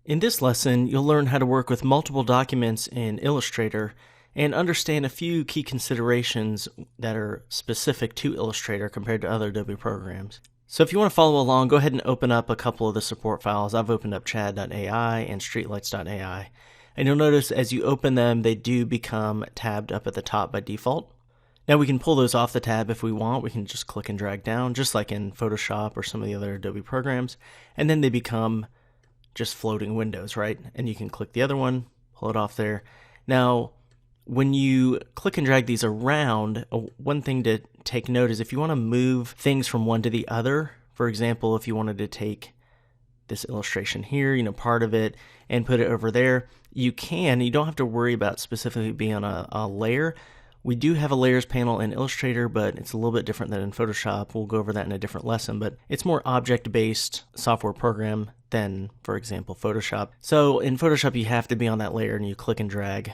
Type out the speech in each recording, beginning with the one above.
In this lesson, you'll learn how to work with multiple documents in Illustrator and understand a few key considerations that are specific to Illustrator compared to other Adobe programs. So if you want to follow along, go ahead and open up a couple of the support files. I've opened up chad.ai and streetlights.ai. And you'll notice as you open them, they do become tabbed up at the top by default. Now we can pull those off the tab if we want. We can just click and drag down, just like in Photoshop or some of the other Adobe programs. And then they become just floating windows, right? And you can click the other one, pull it off there. Now, when you click and drag these around, one thing to take note is if you want to move things from one to the other, for example, if you wanted to take this illustration here, part of it, and put it over there, you can. You don't have to worry about specifically being on a layer. We do have a layers panel in Illustrator, but it's a little bit different than in Photoshop. We'll go over that in a different lesson, but it's more object-based software program than, for example, Photoshop. So in Photoshop, you have to be on that layer and you click and drag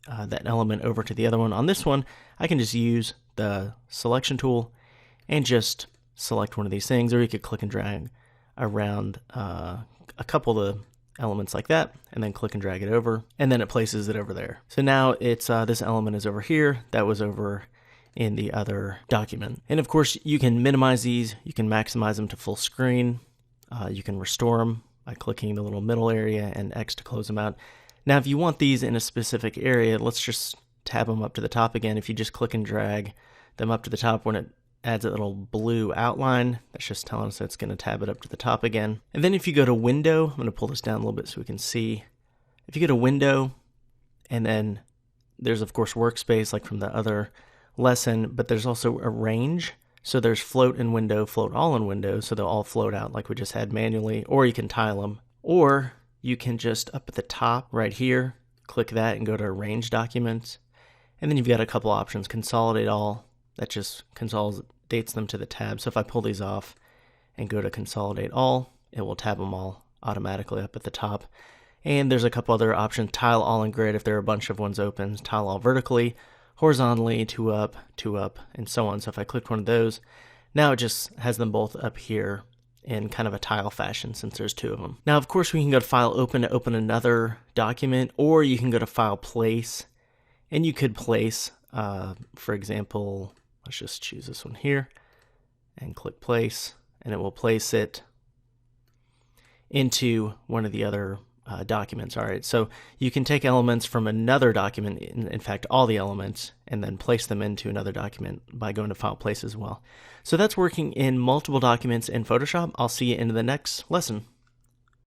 that element over to the other one. On this one, I can just use the selection tool and just select one of these things, or you could click and drag around a couple of the elements like that, and then click and drag it over, and then it places it over there. So now it's this element is over here, that was over in the other document. And of course, you can minimize these, you can maximize them to full screen, you can restore them by clicking the little middle area and X to close them out. Now, if you want these in a specific area, let's just tab them up to the top again. If you just click and drag them up to the top, when it adds a little blue outline, that's just telling us it's going to tab it up to the top again. And then if you go to Window, I'm going to pull this down a little bit so we can see. If you go to Window, and then there's of course Workspace like from the other lesson, but there's also Arrange. So there's Float in Window, Float All in Window, so they'll all float out like we just had manually, or you can tile them. Or you can just up at the top right here, click that and go to Arrange Documents. And then you've got a couple options, Consolidate All. That just consolidates them to the tab. So if I pull these off and go to Consolidate All, it will tab them all automatically up at the top. And there's a couple other options, Tile All in Grid if there are a bunch of ones open, Tile All vertically, horizontally, two up, and so on. So if I click one of those, now it just has them both up here in kind of a tile fashion since there's two of them. Now, of course, we can go to File Open to open another document, or you can go to File Place, and you could place, for example, let's just choose this one here and click place, and it will place it into one of the other documents. All right, so you can take elements from another document, in fact, all the elements, and then place them into another document by going to File Place as well. So that's working in multiple documents in Photoshop. I'll see you in the next lesson.